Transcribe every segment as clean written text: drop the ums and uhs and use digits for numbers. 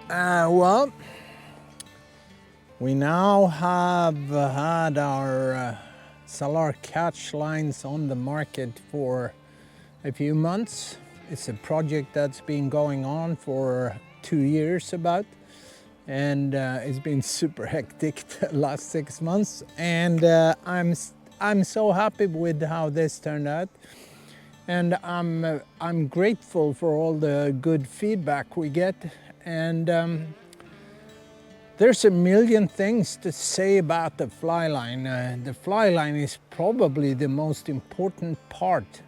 Well, we now have had our SALAR Catch lines on the market for a few months. It's a project that's been going on for 2 years about, and it's been super hectic the last 6 months. And I'm so happy with how this turned out, and I'm grateful for all the good feedback we get. And there's a million things to say about the fly line. The fly line is probably the most important part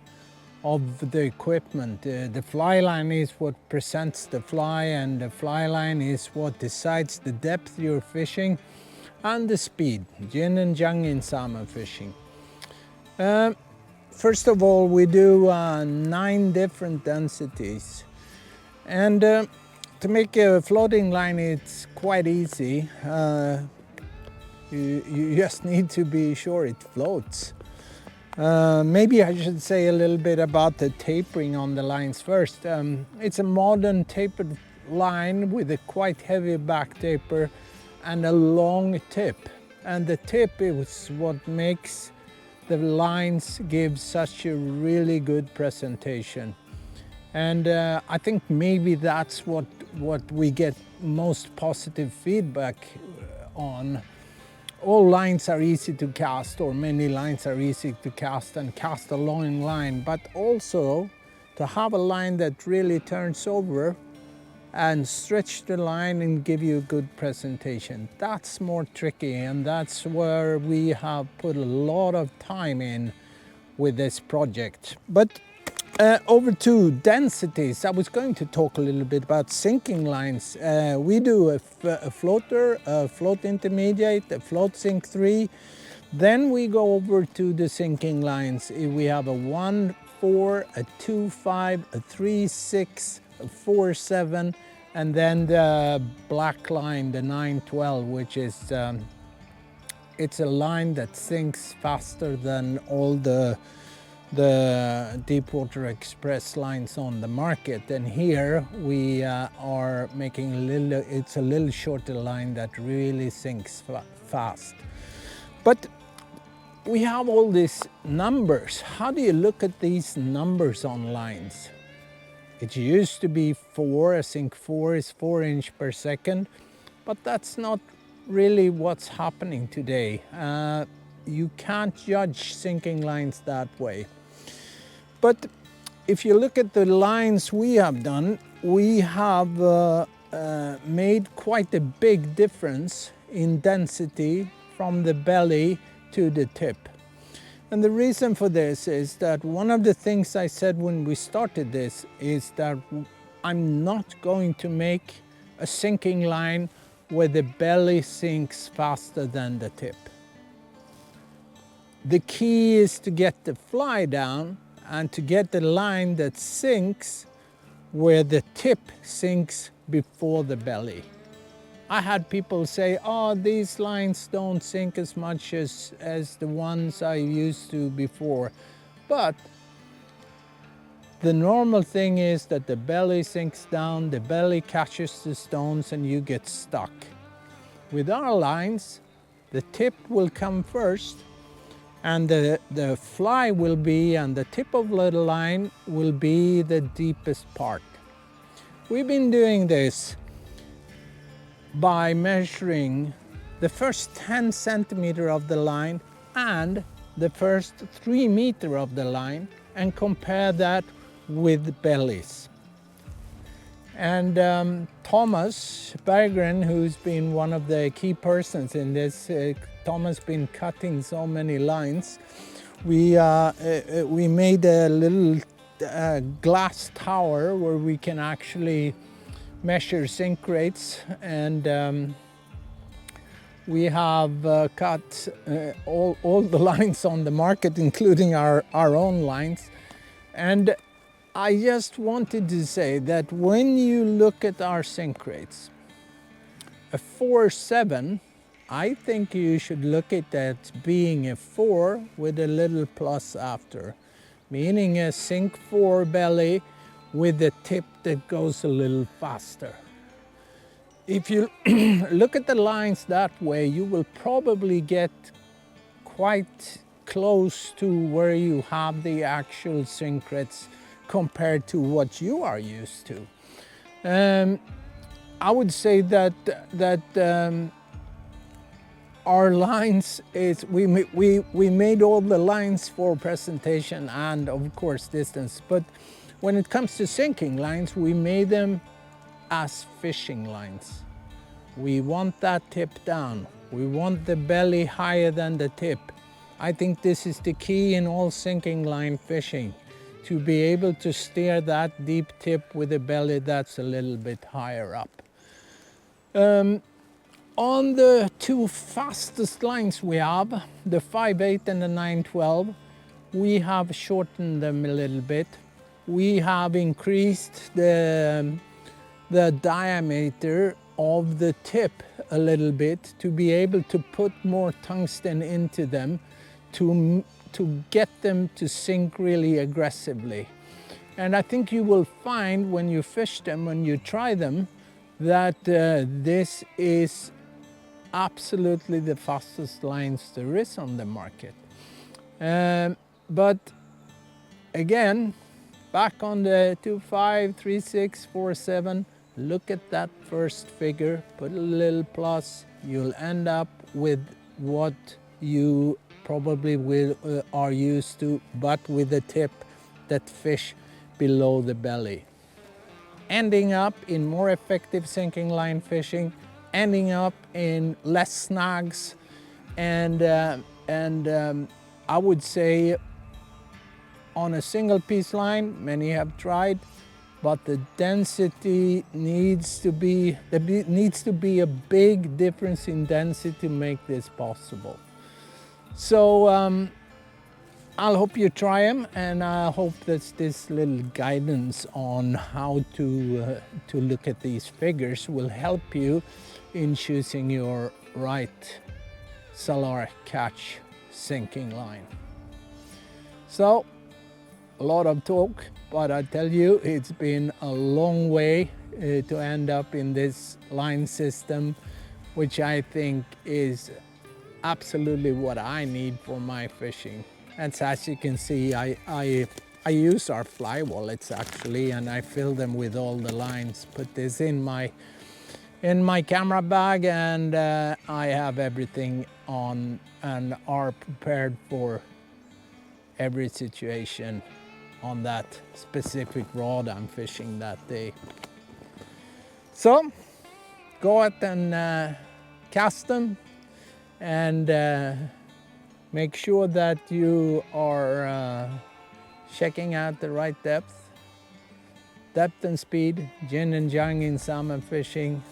of the equipment. The fly line is what presents the fly, and the fly line is what decides the depth you're fishing and the speed, yin and yang in salmon fishing. First of all, we do 9 different densities, and to make a floating line, it's quite easy. You just need to be sure it floats. Maybe I should say a little bit about the tapering on the lines first. It's a modern tapered line with a quite heavy back taper and a long tip. And the tip is what makes the lines give such a really good presentation. And I think maybe that's what we get most positive feedback on. All lines are easy to cast, or many lines are easy to cast and cast a long line, but also to have a line that really turns over and stretch the line and give you a good presentation. That's more tricky, and that's where we have put a lot of time in with this project. But over to densities. I was going to talk a little bit about sinking lines. We do a floater, a float intermediate, a float sink 3. Then we go over to the sinking lines. We have a 1-4, a 2-5, a 3-6, a 4-7, and then the black line, the 9-12, which is it's a line that sinks faster than all the Deepwater Express lines on the market. And here we are making it's a little shorter line that really sinks fast. But we have all these numbers. How do you look at these numbers on lines? It used to be 4, a sink 4 is 4 inches per second, but that's not really what's happening today. You can't judge sinking lines that way. But if you look at the lines we have done, we have made quite a big difference in density from the belly to the tip. And the reason for this is that one of the things I said when we started this is that I'm not going to make a sinking line where the belly sinks faster than the tip. The key is to get the fly down and to get the line that sinks where the tip sinks before the belly. I had people say, oh, these lines don't sink as much as the ones I used to before. But the normal thing is that the belly sinks down, the belly catches the stones, and you get stuck. With our lines, the tip will come first, and the fly will be, and the tip of the line will be the deepest part. We've been doing this by measuring the first 10 centimeters of the line and the first 3 meters of the line and compare that with bellies. And Thomas Berggren, who's been one of the key persons in this, Thomas been cutting so many lines. We made a little glass tower where we can actually measure sink rates, and we have cut all the lines on the market, including our own lines. And I just wanted to say that when you look at our sink rates, a 4.7, I think you should look at that being a 4 with a little plus after, meaning a sink 4 belly with a tip that goes a little faster. if you look at the lines that way, you will probably get quite close to where you have the actual sink rates compared to what you are used to. I would say that our lines is, we made all the lines for presentation and of course distance, but when it comes to sinking lines, we made them as fishing lines. We want that tip down. We want the belly higher than the tip. I think this is the key in all sinking line fishing, to be able to steer that deep tip with a belly that's a little bit higher up. On the two fastest lines we have, the 5/8 and the 9/12, we have shortened them a little bit. We have increased the diameter of the tip a little bit to be able to put more tungsten into them to get them to sink really aggressively. And I think you will find when you fish them, when you try them, that this is absolutely the fastest lines there is on the market. But again, back on the 2.5, 3.6, 4.7, look at that first figure, put a little plus, you'll end up with what you probably are used to, but with a tip that fish below the belly. Ending up in more effective sinking line fishing, ending up in less snags, and I would say on a single piece line, many have tried, but the density needs to be, there needs to be a big difference in density to make this possible. So I'll hope you try them, and I hope that this little guidance on how to look at these figures will help you in choosing your right SALAR Catch sinking line. So, a lot of talk, but I tell you, it's been a long way to end up in this line system, which I think is absolutely what I need for my fishing. And as you can see, I use our fly wallets actually, and I fill them with all the lines. Put this in my camera bag, and I have everything on and are prepared for every situation on that specific rod I'm fishing that day. So go out and cast them, and make sure that you are checking out the right depth and speed, yin and yang in salmon fishing.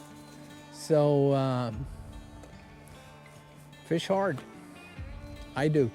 So fish hard. I do.